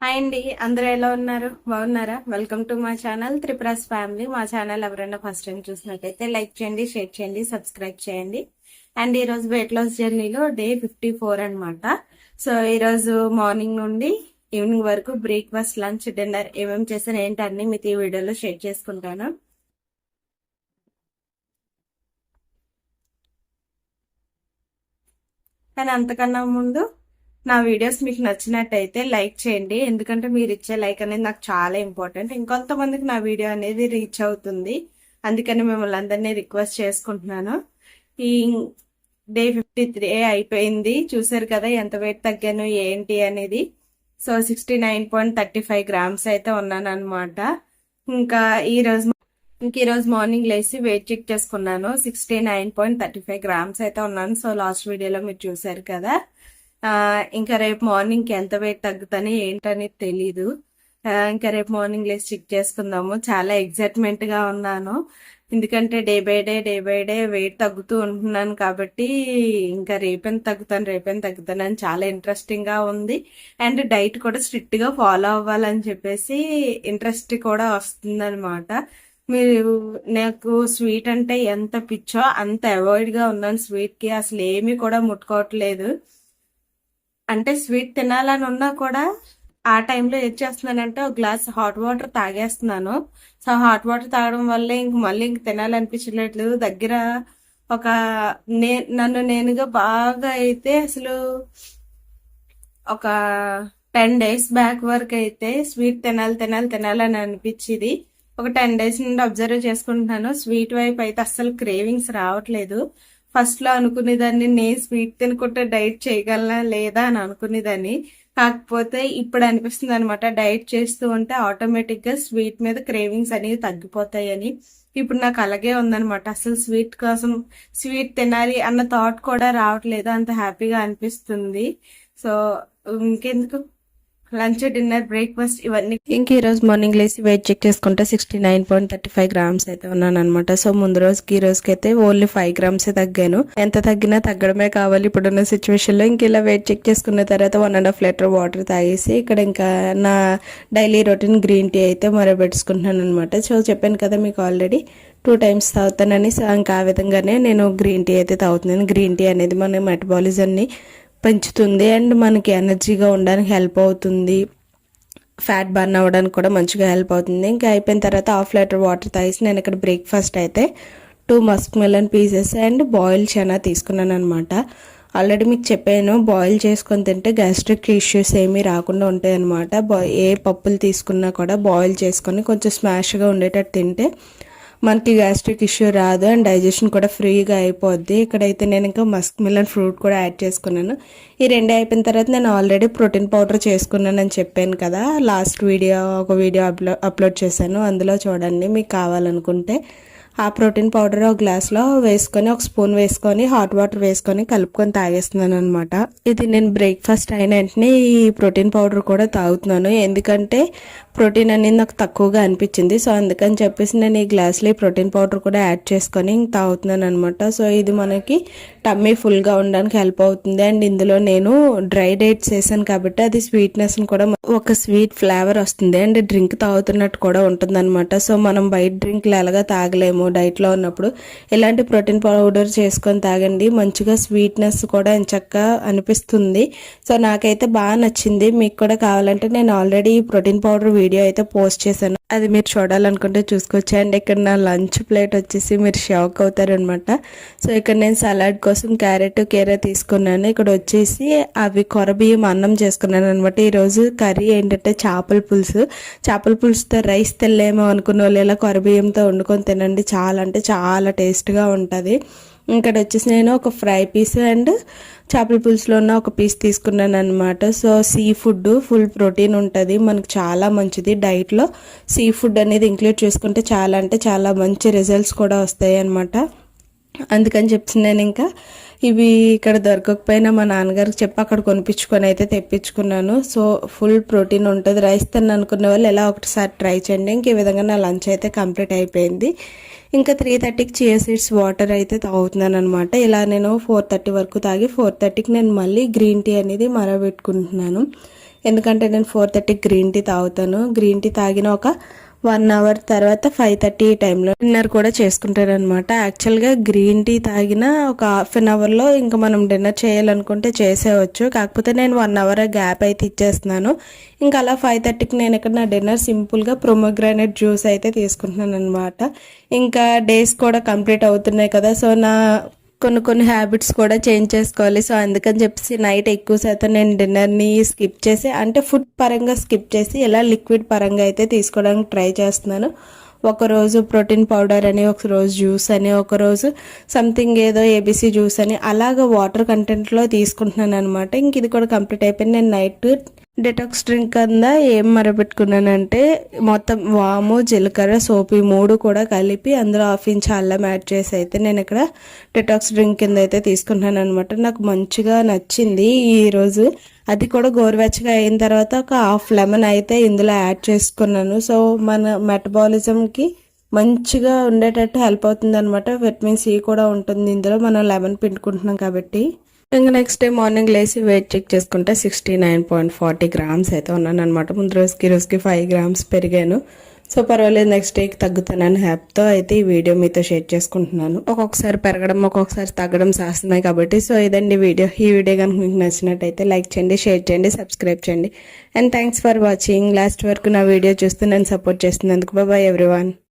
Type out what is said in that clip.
Hi అండి, అందరూ ఎలా ఉన్నారు? బాగున్నారా? వెల్కమ్ టు మా ఛానల్ త్రిపురాస్ ఫ్యామిలీ. మా ఛానల్ ఎవరైనా ఫస్ట్ టైం చూసినట్టయితే లైక్ చేయండి, షేర్ చేయండి, సబ్స్క్రైబ్ చేయండి. అండ్ ఈ రోజు వెయిట్ లాస్ జర్నీలో డే 54 అనమాట. సో ఈ రోజు మార్నింగ్ నుండి ఈవినింగ్ వరకు బ్రేక్ఫాస్ట్, లంచ్, డిన్నర్ ఏమేమి చేశాను ఏంటి అన్ని మీతో ఈ వీడియోలో షేర్ చేసుకుంటాను. కానీ అంతకన్నా ముందు నా వీడియోస్ మీకు నచ్చినట్టయితే లైక్ చేయండి, ఎందుకంటే మీరు ఇచ్చే లైక్ అనేది నాకు చాలా ఇంపార్టెంట్. ఇంకొంతమందికి నా వీడియో అనేది రీచ్ అవుతుంది, అందుకని మిమ్మల్ని అందరినీ రిక్వెస్ట్ చేసుకుంటున్నాను. ఈ డే 53 అయిపోయింది. చూసారు కదా ఎంత వెయిట్ తగ్గాను ఏంటి అనేది. సో 69.35 గ్రామ్స్ అయితే ఉన్నాను అనమాట. ఇంకా ఈరోజు మార్నింగ్ లేచి వెయిట్ చెక్ చేసుకున్నాను. 69.35 గ్రామ్స్ అయితే ఉన్నాను. సో లాస్ట్ వీడియోలో మీరు చూసారు కదా. ఇంకా రేపు మార్నింగ్కి ఎంత వెయిట్ తగ్గుతాను ఏంటని తెలీదు. ఇంకా రేపు మార్నింగ్ లేచి చెక్ చేసుకుందాము. చాలా ఎగ్జైట్మెంట్ గా ఉన్నాను, ఎందుకంటే డే బై డే వెయిట్ తగ్గుతూ ఉంటున్నాను కాబట్టి ఇంకా రేపేం తగ్గుతాను అని చాలా ఇంట్రెస్టింగ్ గా ఉంది. అండ్ డైట్ కూడా స్ట్రిక్ట్ గా ఫాలో అవ్వాలని చెప్పేసి ఇంట్రెస్ట్ కూడా వస్తుంది అనమాట. మీరు నాకు స్వీట్ అంటే ఎంత పిచ్చో అంత అవాయిడ్ గా ఉన్నాను. స్వీట్ కి అసలు ఏమీ కూడా ముట్టుకోవట్లేదు. అంటే స్వీట్ తినాలని ఉన్నా కూడా ఆ టైంలో ఏం చేస్తున్నానంటే ఒక గ్లాస్ హాట్ వాటర్ తాగేస్తున్నాను. సో హాట్ వాటర్ తాగడం వల్ల మళ్ళీ ఇంక తినాలనిపించట్లేదు. దగ్గర ఒక నన్ను నేనుగా బాగా అయితే అసలు ఒక 10 days బ్యాక్ వరకు అయితే స్వీట్ తినాలని అనిపించింది. ఒక 10 days నుండి అబ్జర్వ్ చేసుకుంటున్నాను. స్వీట్ వైపు అయితే అస్సలు క్రేవింగ్స్ రావట్లేదు. ఫస్ట్ లో అనుకునేదాన్ని నేను స్వీట్ తినుకుంటే డైట్ చేయగలనా లేదా అని అనుకునేదాన్ని. కాకపోతే ఇప్పుడు అనిపిస్తుంది అనమాట, డైట్ చేస్తూ ఉంటే ఆటోమేటిక్ గా స్వీట్ మీద క్రేవింగ్స్ అనేవి తగ్గిపోతాయని. ఇప్పుడు నాకు అలాగే ఉందనమాట. అసలు స్వీట్ తినాలి అన్న థాట్ కూడా రావట్లేదు, అంత హ్యాపీగా అనిపిస్తుంది. సో ఇంకెందుకు లంచ్, డిన్నర్, బ్రేక్ఫాస్ట్ ఇవన్నీ. ఇంక ఈ రోజు మార్నింగ్ లేసి వెయిట్ చెక్ చేసుకుంటే 69.35 గ్రామ్స్ అయితే ఉన్నాను అనమాట. సో ముందు రోజుకి ఈ రోజుకి అయితే ఓన్లీ 5 గ్రామ్స్ తగ్గాను. ఎంత తగ్గినా తగ్గడమే కావాలి ఇప్పుడున్న సిచ్యువేషన్ లో. ఇంక ఇలా వెయిట్ చెక్ చేసుకున్న తర్వాత 1.5 లీటర్ వాటర్ తాగేసి ఇక్కడ ఇంకా నా డైలీ రొటీన్ గ్రీన్ టీ అయితే మొరబెట్టుకుంటున్నాను అనమాట. సో చెప్పాను కదా మీకు ఆల్రెడీ 2 times తాగుతానని. సో ఇంకా ఆ విధంగానే నేను గ్రీన్ టీ అయితే తాగుతున్నాను. గ్రీన్ టీ అనేది మన మెటబాలిజంని పెంచుతుంది అండ్ మనకి ఎనర్జీగా ఉండడానికి హెల్ప్ అవుతుంది. ఫ్యాట్ బర్న్ అవ్వడానికి కూడా మంచిగా హెల్ప్ అవుతుంది. ఇంకా అయిపోయిన తర్వాత 1/2 లీటర్ వాటర్ తాగేసి నేను ఇక్కడ బ్రేక్ఫాస్ట్ అయితే 2 Musk melon pieces and boil chana తీసుకున్నాను అనమాట. ఆల్రెడీ మీకు చెప్పాను, బాయిల్ చేసుకొని తింటే గ్యాస్ట్రిక్ ఇష్యూస్ ఏమీ రాకుండా ఉంటాయి అనమాట. ఏ పప్పులు తీసుకున్నా కూడా బాయిల్ చేసుకొని కొంచెం స్మాష్గా ఉండేటట్టు తింటే మనకి గ్యాస్ట్రిక్ ఇష్యూ రాదు అండ్ డైజెషన్ కూడా ఫ్రీగా అయిపోద్ది. ఇక్కడైతే నేను ఇంకా మస్క్ మిలన్ ఫ్రూట్ కూడా యాడ్ చేసుకున్నాను. ఈ 2 అయిపోయిన తర్వాత నేను ఆల్రెడీ ప్రోటీన్ పౌడర్ చేసుకున్నాను అని చెప్పాను కదా. లాస్ట్ ఒక వీడియో అప్లోడ్ చేశాను, అందులో చూడండి మీకు కావాలనుకుంటే. ఆ ప్రోటీన్ పౌడర్ ఒక గ్లాస్లో వేసుకొని, ఒక స్పూన్ వేసుకొని, హాట్ వాటర్ వేసుకొని కలుపుకొని తాగేస్తున్నాను అనమాట. ఇది నేను బ్రేక్ఫాస్ట్ అయిన వెంటనే ఈ ప్రోటీన్ పౌడర్ కూడా తాగుతున్నాను, ఎందుకంటే ప్రోటీన్ అనేది నాకు తక్కువగా అనిపించింది. సో అందుకని చెప్పేసి నేను ఈ గ్లాస్లో ఈ ప్రోటీన్ పౌడర్ కూడా యాడ్ చేసుకొని తాగుతున్నాను అనమాట. సో ఇది మనకి టమ్మీ ఫుల్గా ఉండడానికి హెల్ప్ అవుతుంది. అండ్ ఇందులో నేను డ్రై డేట్స్ వేసాను కాబట్టి అది స్వీట్నెస్ కూడా ఒక స్వీట్ ఫ్లేవర్ వస్తుంది అండ్ డ్రింక్ తాగుతున్నట్టు కూడా ఉంటుంది అనమాట. సో మనం బయట డ్రింక్లు ఎలాగా తాగలేము డైట్లో ఉన్నప్పుడు, ఇలాంటి ప్రోటీన్ పౌడర్ చేసుకొని తాగండి. మంచిగా స్వీట్నెస్ కూడా ఎంచక్కా అనిపిస్తుంది. సో నాకైతే బాగా నచ్చింది. మీకు కూడా కావాలంటే నేను ఆల్రెడీ ప్రోటీన్ పౌడర్ వీడియో అయితే పోస్ట్ చేశాను, అది మీరు చూడాలనుకుంటే చూసుకోవచ్చు. అండ్ ఇక్కడ నా లంచ్ ప్లేట్ వచ్చేసి మీరు షాక్ అవుతారనమాట. సో ఇక్కడ నేను సలాడ్ కోసం క్యారెట్, కీరా తీసుకున్నాను. ఇక్కడ వచ్చేసి అవి కొరబియ్యం అన్నం చేసుకున్నాను అనమాట. ఈరోజు కర్రీ ఏంటంటే చేపల పులుసుతో రైస్ తెల్లేమో అనుకున్న వాళ్ళు ఇలా కొరబియ్యంతో వండుకొని తినండి, చాలా అంటే చాలా టేస్ట్గా ఉంటుంది. ఇక్కడ వచ్చేసి నేను ఒక ఫ్రై పీస్ అండ్ చేపల పులుసులో ఉన్న ఒక పీస్ తీసుకున్నాను అనమాట. So sea food full protein ఉంటుంది, మనకు చాలా మంచిది. డైట్లో సీ ఫుడ్ అనేది ఇంక్లూడ్ చేసుకుంటే చాలా అంటే చాలా మంచి రిజల్ట్స్ కూడా వస్తాయి అనమాట. అందుకని చెప్పి నేను ఇంకా ఇవి ఇక్కడ దొరకకపోయినా మా నాన్నగారికి చెప్పి అక్కడ కొనిపించుకొని అయితే తెప్పించుకున్నాను. సో ఫుల్ ప్రోటీన్ ఉంటుంది. రైస్ తిన్న అనుకునే వాళ్ళు ఎలా ఒకటిసారి ట్రై చేయండి. ఇంక ఈ విధంగా నా లంచ్ అయితే కంప్లీట్ అయిపోయింది. ఇంకా 3:30కి చియా సీడ్స్ వాటర్ అయితే తాగుతున్నాను అనమాట. ఇలా నేను 4:30 వరకు తాగి 4:30కి నేను మళ్ళీ గ్రీన్ టీ అనేది మరగబెట్టుకుంటున్నాను. ఎందుకంటే నేను 4:30 గ్రీన్ టీ తాగుతాను. గ్రీన్ టీ తాగిన ఒక 1 అవర్ తర్వాత 5:30 టైంలో డిన్నర్ కూడా చేసుకుంటాను అనమాట. యాక్చువల్గా గ్రీన్ టీ తాగిన ఒక హాఫ్ అన్ అవర్లో ఇంకా మనం డిన్నర్ చేయాలనుకుంటే చేసేయచ్చు. కాకపోతే నేను 1 అవర్ గ్యాప్ అయితే ఇచ్చేస్తున్నాను. ఇంకా అలా 5:30కి నేను ఇక్కడ నా డిన్నర్ సింపుల్గా ప్రొమోగ్రానేట్ జ్యూస్ అయితే తీసుకుంటున్నాను అనమాట. ఇంకా డేస్ కూడా కంప్లీట్ అవుతున్నాయి కదా, సో నా కొన్ని హ్యాబిట్స్ కూడా చేంజ్ చేసుకోవాలి. సో అందుకని చెప్పేసి నైట్ ఎక్కువ శాతం నేను డిన్నర్ని స్కిప్ చేసి, అంటే ఫుడ్ పరంగా స్కిప్ చేసి ఇలా లిక్విడ్ పరంగా అయితే తీసుకోవడానికి ట్రై చేస్తున్నాను. ఒకరోజు ప్రోటీన్ పౌడర్ అని, ఒకరోజు జ్యూస్ అని, ఒకరోజు సంథింగ్ ఏదో ఏబీసీ జ్యూస్ అని అలాగ వాటర్ కంటెంట్లో తీసుకుంటున్నాను అనమాట. ఇంక ఇది కూడా కంప్లీట్ అయిపోయింది. నేను నైట్ డెటాక్స్ డ్రింక్ కింద ఏం మరపెట్టుకున్నానంటే మొత్తం వాము, జీలకర్ర, సోపు 3 కూడా కలిపి అందులో 1/2 ఇంచ్ అల్లం యాడ్ చేసి అయితే నేను ఇక్కడ డెటాక్స్ డ్రింక్ కింద అయితే తీసుకుంటున్నాను అనమాట. నాకు మంచిగా నచ్చింది ఈరోజు. అది కూడా గోరువెచ్చగా అయిన తర్వాత ఒక 1/2 లెమన్ అయితే ఇందులో యాడ్ చేసుకున్నాను. సో మన మెటబాలిజంకి మంచిగా ఉండేటట్టు హెల్ప్ అవుతుంది అనమాట. విటమిన్ సి కూడా ఉంటుంది ఇందులో, మనం లెమన్ పిండుకుంటున్నాం కాబట్టి. ఇంకా నెక్స్ట్ డే మార్నింగ్ లేసి వెయిట్ చెక్ చేసుకుంటే 69.40 గ్రామ్స్ అయితే ఉన్నాను అనమాట. ముందు రోజుకి 5 గ్రామ్స్ పెరిగాను. సో పర్వాలేదు, నెక్స్ట్ డేకి తగ్గుతానని హ్యాప్తో అయితే ఈ వీడియో మీతో షేర్ చేసుకుంటున్నాను. ఒక్కొక్కసారి పెరగడం, ఒక్కొక్కసారి తగ్గడం చేస్తున్నాయి కాబట్టి. సో ఇదండి వీడియో. ఈ వీడియో కనుక మీకు నచ్చినట్టయితే లైక్ చేయండి, షేర్ చేయండి, సబ్స్క్రైబ్ చేయండి. And thanks for watching. Last వరకు నా వీడియో చూస్తూ నన్ను సపోర్ట్ చేస్తున్నందుకు. Bye everyone.